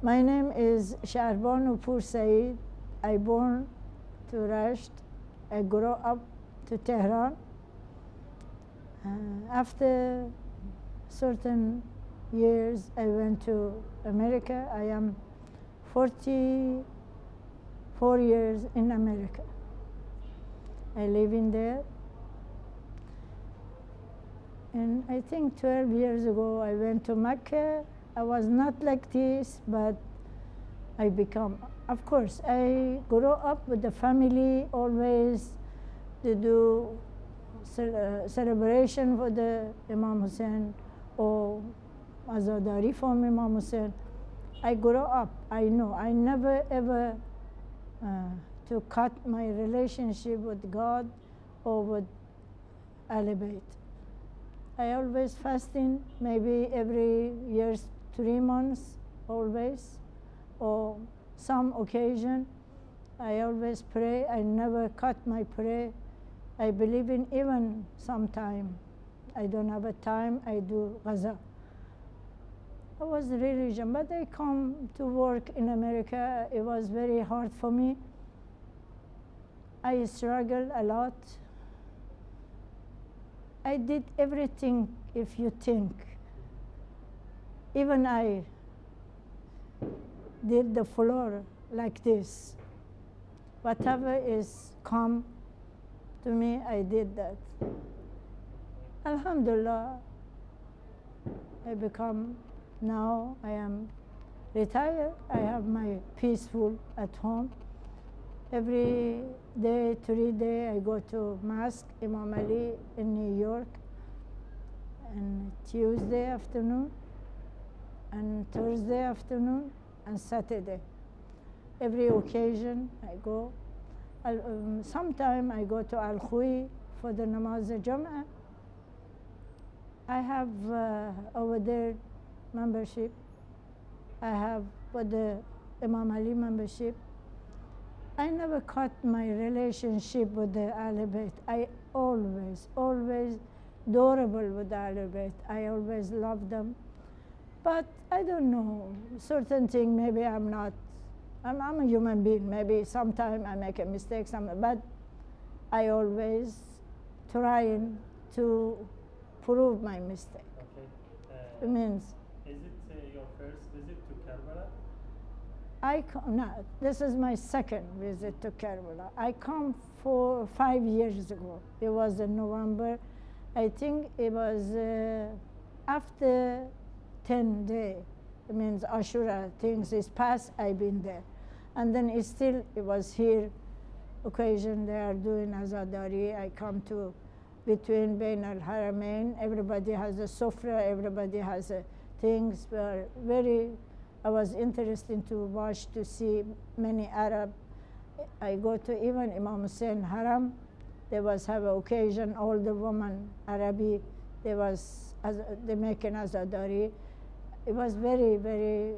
My name is Shahrbano Porsaeed. I born to Rasht. I grew up to Tehran. After certain years, I went to America. I am 44 years in America. I live in there. And I think 12 years ago, I went to Mecca. I was not like this, but I become. Of course, I grew up with the family, always to do celebration for the Imam Hussein or Azadari for Imam Hussein. I grew up, I know. I never ever to cut my relationship with God or with Al-Bayt. I always fasting, maybe every year, 3 months, always, or some occasion. I always pray. I never cut my prayer. I believe in even sometime. I don't have a time, I do Gaza. I was religion, but I come to work in America. It was very hard for me. I struggled a lot. I did everything, if you think. Even I did the floor like this. Whatever is come to me, I did that. Alhamdulillah, I become, now I am retired. I have my peaceful at home. Every day, 3 days, I go to mosque, Imam Ali in New York, and Tuesday afternoon, and Thursday afternoon, and Saturday. Every occasion I go. Sometime I go to Al-Khui for the Namaz Jam'ah. I have over there membership. I have for the Imam Ali membership. I never cut my relationship with the Al-Bayt. I always adorable with the Al-Bayt. I always love them. But I don't know, certain thing, maybe I'm not. I'm a human being. Maybe sometime I make a mistake, but I always trying to prove my mistake. Okay. It means. Is it your first visit to Karbala? No, this is my second visit to Karbala. I come 5 years ago. It was in November. I think it was after 10 days. It means Ashura, things is past, I've been there. And then it was here, occasion they are doing Azadari. I come to between Bain al-Haramain. Everybody has a sofra, everybody has things. I was interested to watch, to see many Arab. I go to even Imam Hussein Haram. They was have an occasion, all the women, Arabi, they making Azadari. It was very, very,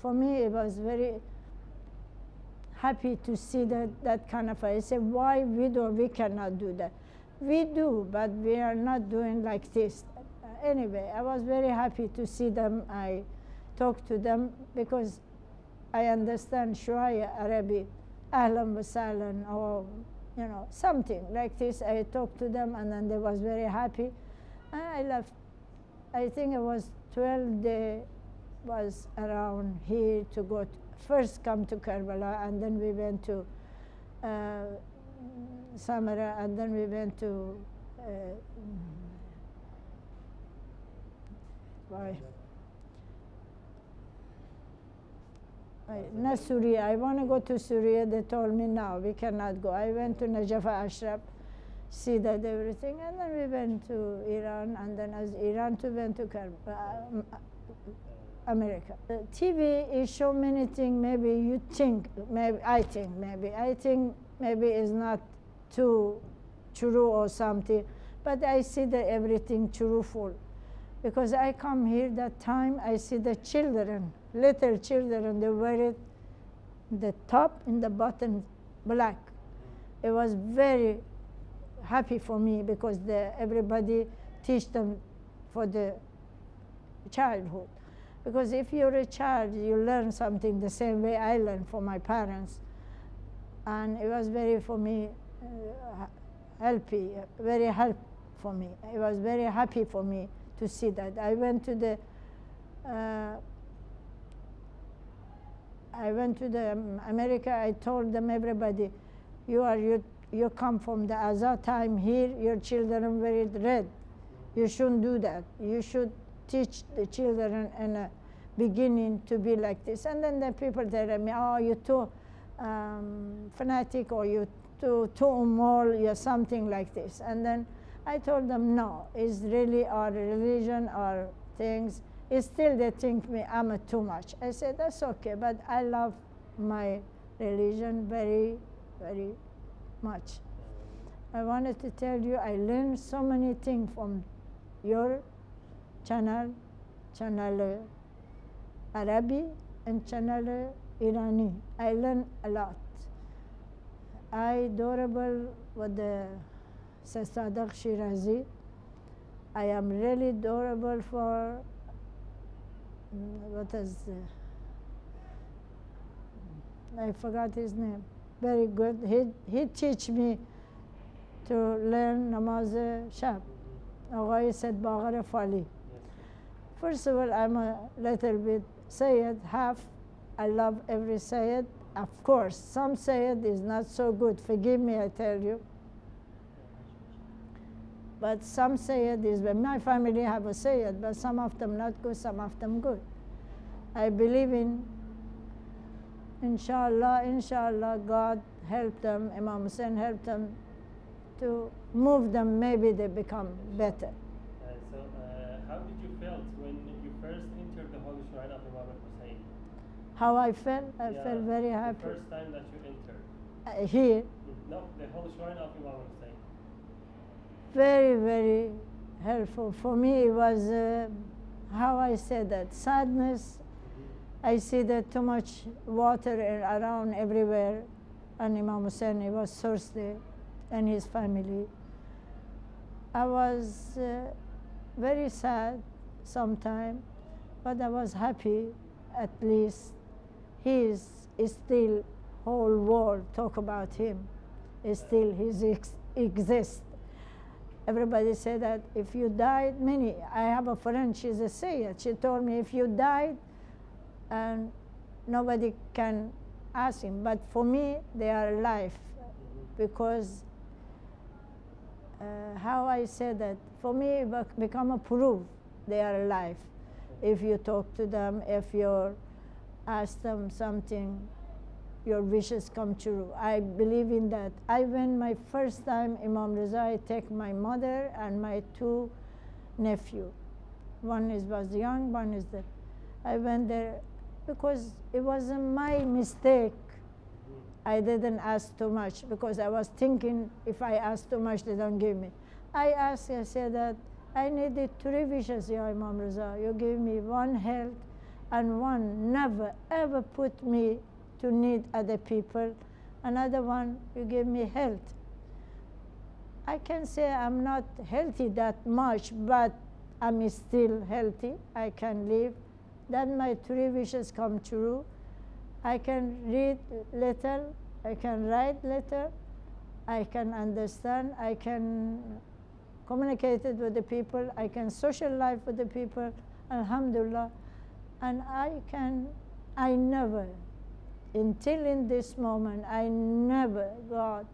for me, it was very happy to see that kind of, I said, why we cannot do that? We do, but we are not doing like this. Anyway, I was very happy to see them. I talked to them because I understand Shuaya Arabic, Ahlan wa Sahlan, or something like this. I talked to them, and then they was very happy. And I left. I think it was 12 days was around here to go first come to Karbala, and then we went to Samara, and then we went to not Syria. I want to go to Syria. They told me no, we cannot go. I went to Najaf Ashraf, see that everything, and then we went to Iran, and then as Iran to went to America. The TV is so many things. Maybe you think, I think maybe it's not too true or something, but I see that everything truthful. Because I come here that time, I see the children, little children, they wear it, the top and the bottom black. It was very happy for me because everybody teach them for the childhood. Because if you're a child, you learn something the same way I learned from my parents. And it was very, for me, very help for me. It was very happy for me to see that. I went to the America. I told them, everybody, you come from the Azad time here, your children are very red. You shouldn't do that. You should teach the children in the beginning to be like this. And then the people tell me, oh, you're too fanatic, or you're too immoral, you're something like this. And then I told them, no, it's really our religion, our things. It's still they think me I'm too much. I said, that's okay, but I love my religion very, very much. I wanted to tell you, I learned so many things from your channel Arabi and channel Irani. I learned a lot. I adorable with the al-Shirazi. I am really adorable for what is I forgot his name. Very good. He teach me to learn namaz shab. Aghay Shahrbano Porsaeed. First of all, I'm a little bit Sayyid, half. I love every Sayyid. Of course, some Sayyid is not so good. Forgive me, I tell you. But some Sayyid is, my family have a Sayyid, but some of them not good, some of them good. I believe in, inshallah, God help them, Imam Hussein help them to move them, maybe they become better. How did you feel when you first entered the Holy Shrine of Imam Hussein? How I felt? I felt very happy. The first time that you entered? Here? No, the Holy Shrine of Imam Hussein. Very, very helpful. For me, it was, how I said that, sadness. I see that too much water around everywhere, and Imam Hussein, he was thirsty, and his family. I was very sad sometime, but I was happy. At least he is still, whole world talk about him. Still he exists. Everybody say that if you died, I have a friend, she's a Sayyid. She told me if you died, and nobody can ask him. But for me, they are alive, because how I say that, for me, it become a proof they are alive. If you talk to them, if you ask them something, your wishes come true. I believe in that. I went my first time, Imam Reza, I take my mother and my two nephews. One was young, one is the. I went there because it wasn't my mistake. I didn't ask too much because I was thinking if I ask too much, they don't give me. I asked, I said that I needed 3 wishes, Ya Imam Reza. You give me one health and one never ever put me to need other people. Another one, you give me health. I can say I'm not healthy that much, but I'm still healthy. I can live. Then my 3 wishes come true. I can read little, I can write little, I can understand, I can communicate it with the people, I can social life with the people, alhamdulillah. And I never, until in this moment, I never,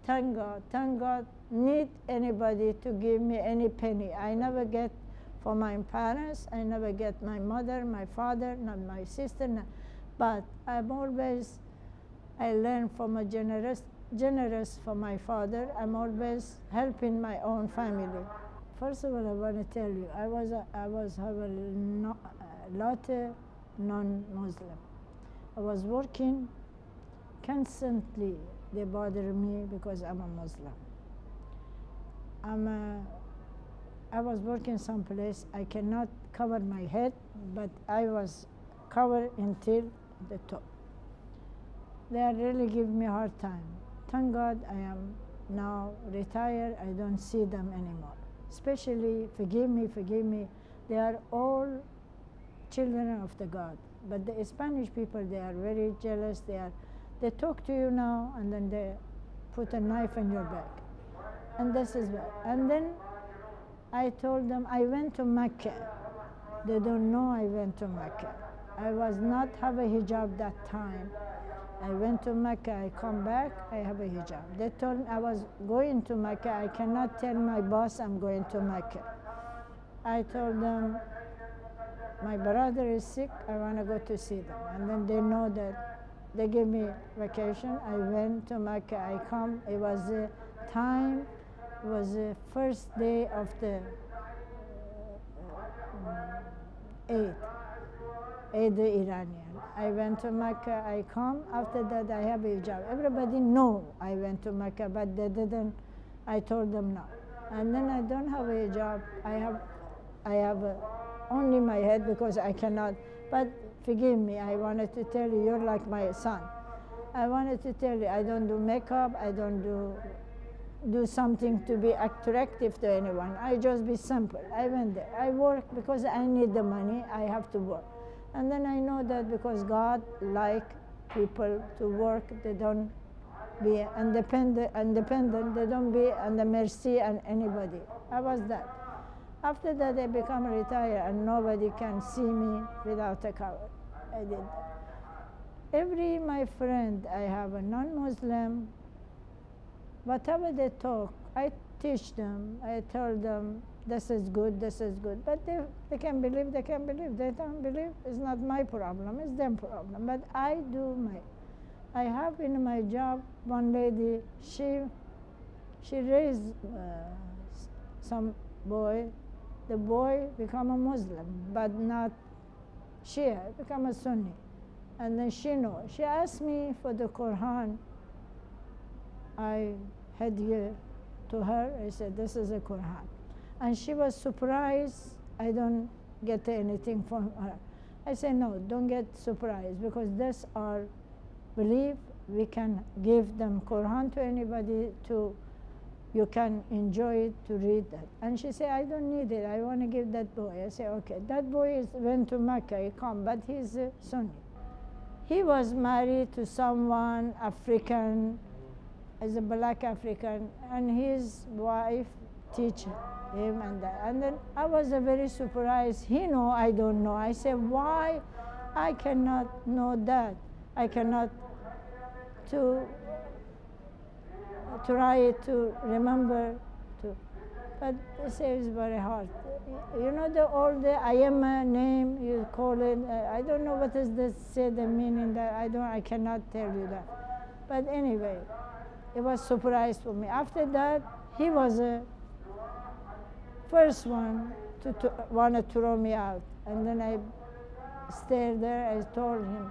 thank God, need anybody to give me any penny. I never get from my parents, I never get my mother, my father, not my sister, but I'm always, I learn from a generous from my father. I'm always helping my own family. First of all, I want to tell you, I was have a lot of non-Muslim. I was working constantly. They bother me because I'm a Muslim. I was working someplace. I cannot cover my head, but I was covered until the top. They really give me a hard time. Thank God I am now retired. I don't see them anymore. Especially, forgive me, they are all children of the God. But the Spanish people, they are very jealous. They talk to you now, and then they put a knife in your back. And this is what. And then I told them I went to Mecca. They don't know I went to Mecca. I was not have a hijab that time. I went to Mecca, I come back, I have a hijab. They told me I was going to Mecca. I cannot tell my boss I'm going to Mecca. I told them, my brother is sick, I want to go to see them. And then they know that they gave me vacation. I went to Mecca, I come. It was the time, it was the first day of the Eid Iranian. I went to Mecca, I come. After that, I have a hijab. Everybody know I went to Mecca, but they didn't. I told them no. And then I don't have a hijab. I have only my head because I cannot. But forgive me, I wanted to tell you, you're like my son. I wanted to tell you, I don't do makeup. I don't do something to be attractive to anyone. I just be simple. I went there. I work because I need the money. I have to work. And then I know that because God like people to work, they don't be independent, they don't be on the mercy on anybody. I was that. After that, I become retired and nobody can see me without a cover. I did that. My friend, I have a non-Muslim, whatever they talk, I teach them, I tell them, this is good, this is good. But they can believe, they can believe. They don't believe, it's not my problem, it's them problem. But I have in my job one lady, she raised some boy. The boy become a Muslim, but not Shia, become a Sunni. And then she asked me for the Quran. I had here to her, I said, this is a Quran. And she was surprised I don't get anything from her. I said, no, don't get surprised, because that's our belief. We can give them Quran to anybody, you can enjoy it, to read that. And she said, I don't need it, I want to give that boy. I said, okay, that boy went to Mecca, he come, but he's a Sunni. He was married to someone African, as a black African, and his wife teach him and that. And then I was very surprised. He know, I don't know. I said, why I cannot know that? I cannot try to remember to. But they say it's very hard. You know the old I am a name, you call it, I don't know what is this, say the meaning that I cannot tell you that. But anyway, it was surprise for me. After that, he was the first one to want to throw me out. And then I stayed there, I told him,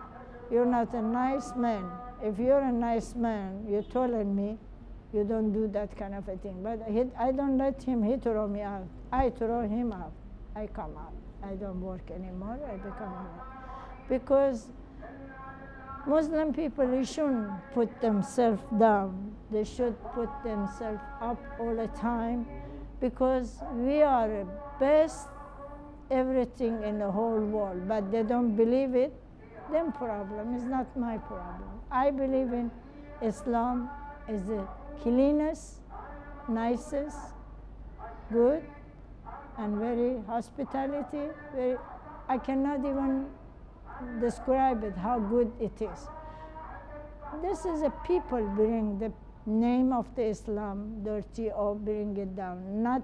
you're not a nice man. If you're a nice man, you told me, you don't do that kind of a thing. But I don't let him, he throw me out. I throw him out, I come out. I don't work anymore, I become out. Because Muslim people, they shouldn't put themselves down. They should put themselves up all the time, because we are the best everything in the whole world, but they don't believe it. Them problem is not my problem. I believe in Islam is the cleanest, nicest, good, and very hospitality. I cannot even describe it, how good it is. This is a people bring the name of the Islam dirty or bring it down, not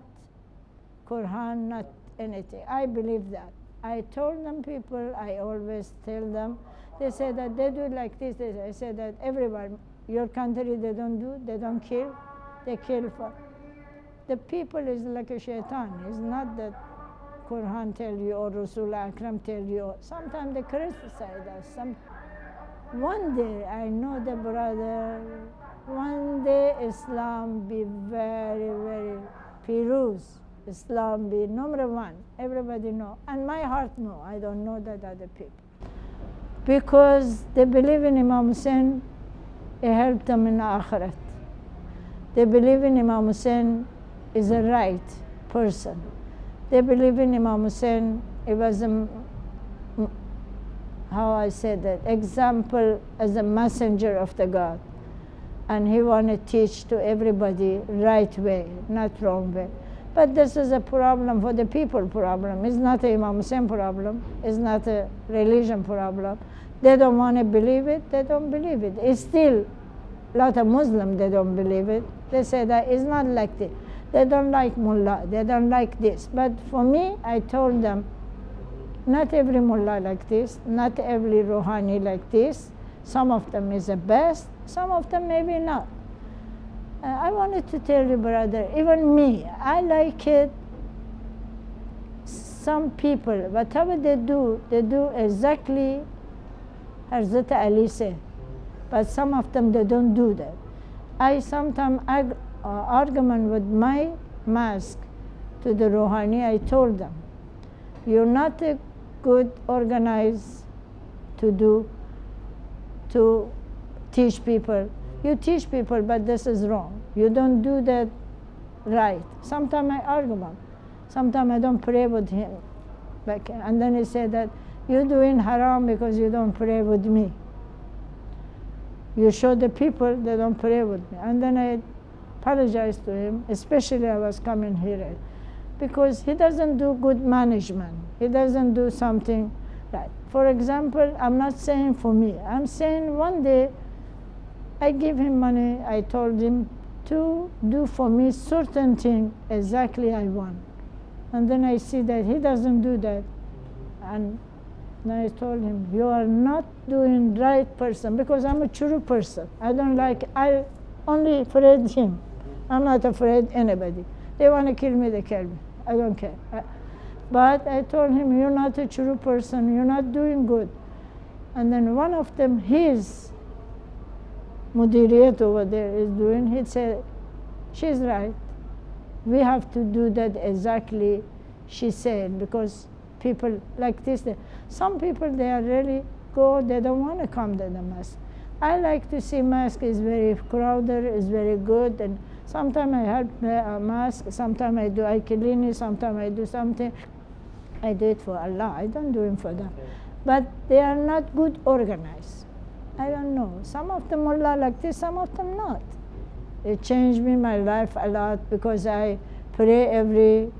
Quran, not anything. I believe that. I told them people, I always tell them, they say that they do like this. I say that everyone, your country they don't kill, they kill for. The people is like a shaitan. It's not that Quran tell you or Rasul Akram tell you. Sometimes they criticize us. One day, I know the brother, one day Islam be very, very Piruz. Islam be number one. Everybody know. And my heart know. I don't know that other people. Because they believe in Imam Hussein, it helped them in the Akhirat. They believe in Imam Hussein is a right person. They believe in Imam Hussein, it was how I said that, example as a messenger of the God. And he want to teach to everybody right way, not wrong way. But this is a problem for the people problem. It's not a Imam Hussein problem. It's not a religion problem. They don't want to believe it. They don't believe it. It's still a lot of Muslims, they don't believe it. They say that it's not like this. They don't like mullah. They don't like this. But for me, I told them, not every mullah like this. Not every Rouhani like this. Some of them is the best. Some of them maybe not. I wanted to tell you, brother, even me, I like it. Some people, whatever they do exactly Hazrat Ali said. But some of them, they don't do that. I sometimes argument with my mask to the Rouhani. I told them, you're not a good organized to teach people. You teach people, but this is wrong. You don't do that right. Sometimes I argue about. Sometimes I don't pray with him. And then he said that you're doing haram because you don't pray with me. You show the people they don't pray with me. And then I apologized to him, especially I was coming here, because he doesn't do good management. He doesn't do something right. For example, I'm not saying for me. I'm saying one day I give him money. I told him to do for me certain thing exactly I want. And then I see that he doesn't do that. And then I told him, you are not doing right person, because I'm a true person. I only afraid him. I'm not afraid anybody. They want to kill me, they kill me. I don't care. But I told him, you're not a true person. You're not doing good. And then one of them, his mudiriyat over there is doing, he said, she's right. We have to do that exactly she said, because people like this, some people, they are really go, they don't want to come to the mosque. I like to see mosque is very crowded, is very good, and sometimes I help a mosque, sometimes I do, I clean it, sometimes I do something. I do it for Allah, I don't do it for them. But they are not good organized. I don't know. Some of them mullah like this, some of them not. It changed me my life a lot, because I pray every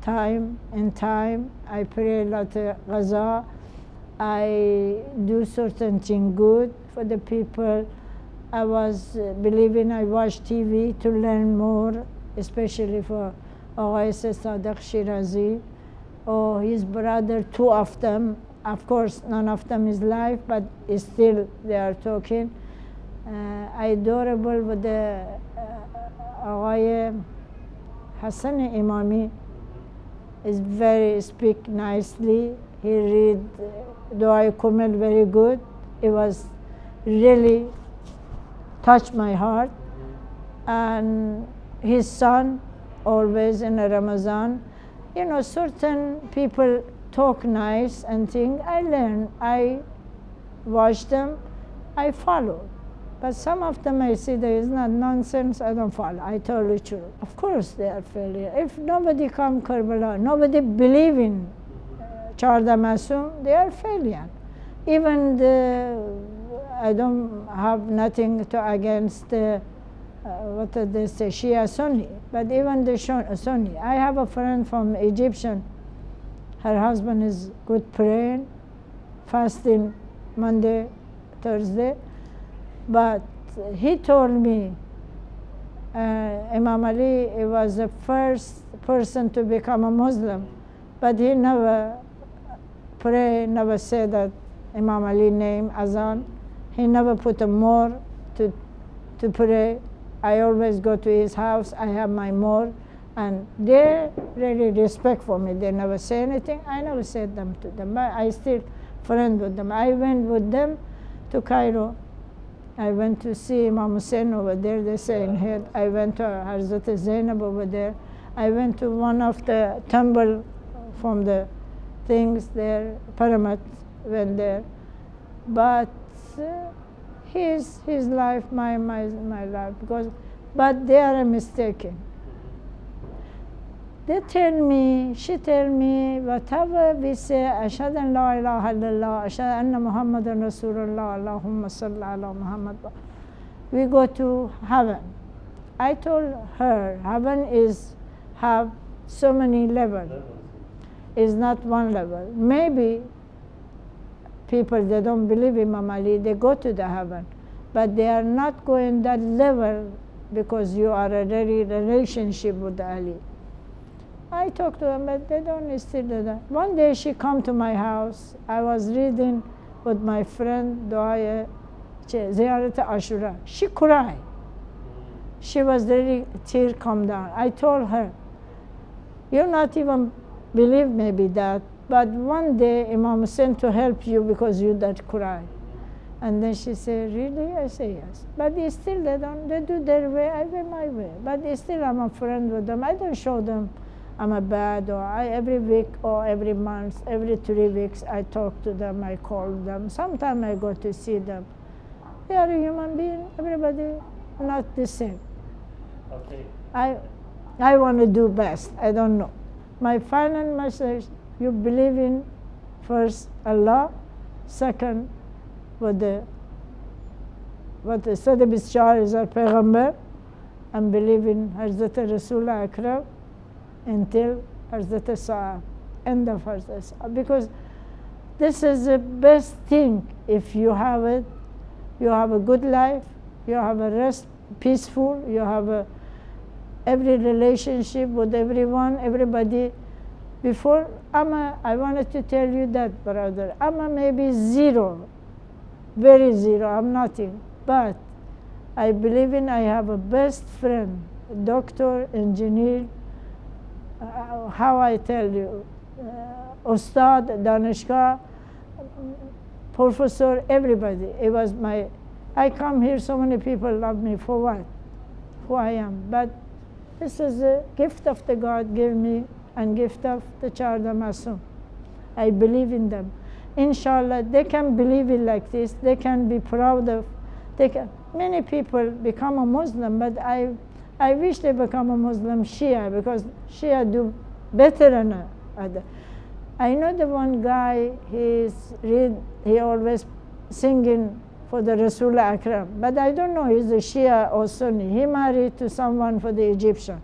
time and time. I pray a lot of Gaza. I do certain thing good for the people. I was believing, I watch TV to learn more, especially for al-Shirazi or his brother, two of them. Of course, none of them is live, but still they are talking. I adorable with the Hassan Imami is very speak nicely. He read Dua Kumel very good. It was really touched my heart. And his son, always in Ramadan, you know, certain people talk nice and think, I learn, I watch them, I follow. But some of them I see there is not nonsense, I don't follow. I tell you true. Of course they are failure. If nobody come Karbala, nobody believe in Charda Masum, they are failure. Even I don't have nothing to against what they say, Shia Sunni, but even the Sunni. I have a friend from Egyptian. Her husband is good praying, fasting Monday, Thursday. But he told me Imam Ali was the first person to become a Muslim, but he never pray, never said that Imam Ali name Azan. He never put a more to pray. I always go to his house, I have my more, and they really respect for me. They never say anything. I never said them to them, but I still friend with them. I went with them to Cairo. I went to see Imam Hussein over there, they say in here. I went to Hazrat Zainab over there. I went to one of the temple from the things there, pyramid went there. But his life, my life, but they are mistaken. they tell me, she tell me, whatever we say, Ashhadu an la ilaha illallah, Ashhadu anna Muhammadan Rasulullah, Allahumma salli ala Muhammad, we go to heaven. I told her, heaven have so many levels. It's not one level. Maybe people, they don't believe Imam Ali, they go to the heaven, but they are not going that level because you are already relationship with Ali. I talked to them, but they don't still do that. One day she come to my house. I was reading with my friend, Du'a Ziyarat Ashura. She cried. She was really, tear come down. I told her, you not even believe maybe that, but one day Imam Hussein to help you because you that cry. And then she said, really? I say, yes. But they still, they do their way, I do my way. But still I'm a friend with them. I don't show them I'm a bad, or every week or every month, every 3 weeks, I talk to them, I call them. Sometimes I go to see them. They are a human being, everybody not the same. Okay. I want to do best, I don't know. My final message, you believe in first Allah, second what the Sadi Bishar is our Payghambar, and believe in Hazrat Rasulullah Akram until Hazrat Sa'a, end of Hazrat Sa'a. Because this is the best thing. If you have it, you have a good life, you have a rest, peaceful, you have every relationship with everyone, everybody. Before Amma, I wanted to tell you that, brother, Amma maybe zero, very zero, I'm nothing. But I believe I have a best friend, doctor, engineer, how I tell you, Ustad, Danishka, professor, everybody. It was I come here, so many people love me for what? Who I am. But this is a gift of the God gave me and gift of the Char Masum. I believe in them. Inshallah, they can believe it like this. They can be proud of. Many people become a Muslim, but I wish they become a Muslim Shia, because Shia do better than other. I know the one guy, he always singing for the Rasul Akram, but I don't know he's a Shia or Sunni. He married to someone for the Egyptian,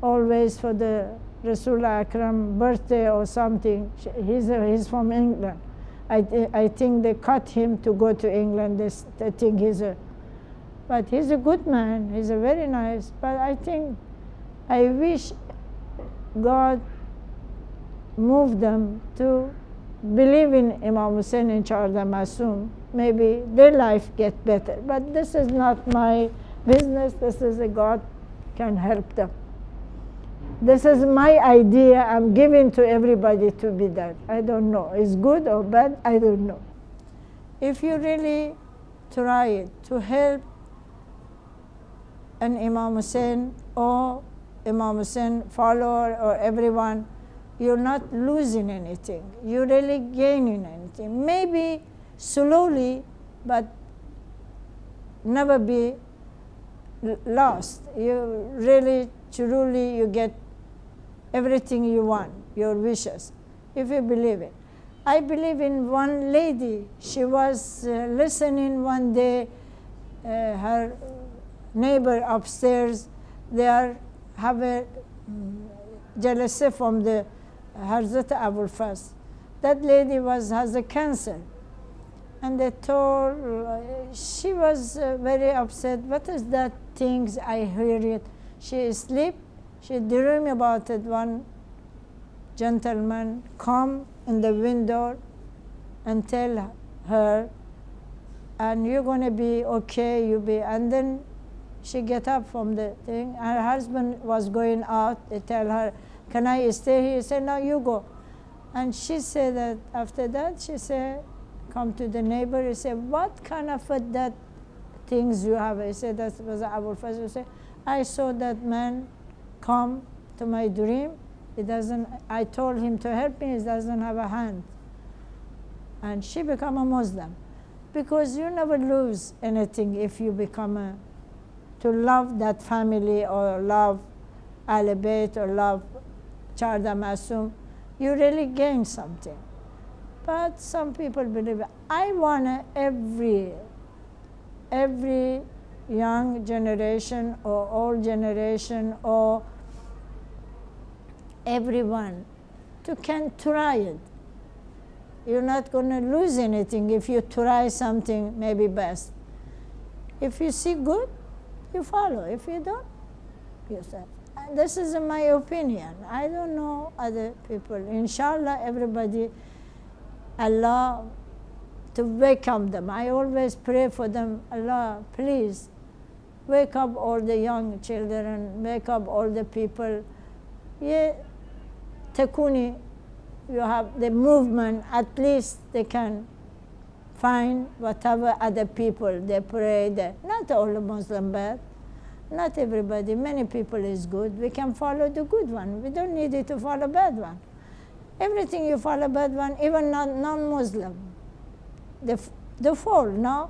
always for the Rasul Akram birthday or something. He's from England. I think they cut him to go to England. They think but he's a good man. He's a very nice. But I wish God moved them to believe in Imam Hussein and Charda Masum. Maybe their life get better. But this is not my business. This is a God can help them. This is my idea. I'm giving to everybody to be that. I don't know. It's good or bad, I don't know. If you really try it to help an Imam Hussein or Imam Hussein follower or everyone, you're not losing anything. You're really gaining anything. Maybe slowly, but never be lost. You really, truly, you get everything you want, your wishes, if you believe it. I believe in one lady. She was listening one day, her neighbor upstairs, they have a jalasa from the Hazrat Al-Abbas. That lady has a cancer. And they told, she was very upset. What is that things I hear it? She sleep. She dream about it. One gentleman come in the window and tell her, and you're going to be okay, and then she get up from the thing. Her husband was going out. They tell her, can I stay here? She said, no, you go. And she said that after that, she said, come to the neighbor. He said, what kind of that things you have? He said, that was Abu Fazl. He said, I saw that man come to my dream. I told him to help me. He doesn't have a hand. And she become a Muslim. Because you never lose anything if you become to love that family or love Ahl Bayt or love Charda Masum, you really gain something. But some people believe, I want every young generation or old generation or everyone can try it. You're not going to lose anything if you try something maybe best. If you see good, you follow. If you don't, you say. This is my opinion. I don't know other people. Inshallah, everybody, Allah, to wake up them. I always pray for them. Allah, please, wake up all the young children, wake up all the people. Yeah, Tekuni, you have the movement, at least they can find whatever other people, they pray, not all Muslim bad, not everybody, many people is good. We can follow the good one. We don't need it to follow bad one. Everything you follow bad one, even non-Muslim, they fall, no?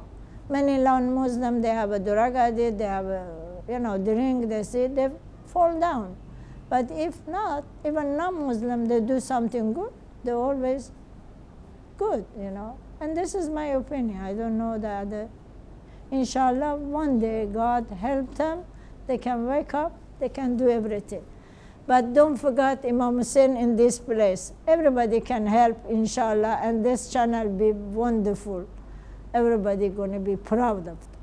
Many non-Muslim, they have a drug addict, they have a, drink, they see, they fall down. But if not, even non-Muslim, they do something good, they're always good, And this is my opinion. I don't know the other. Inshallah, one day God help them, they can wake up, they can do everything. But don't forget Imam Hussein in this place. Everybody can help, inshallah, and this channel be wonderful. Everybody going to be proud of it.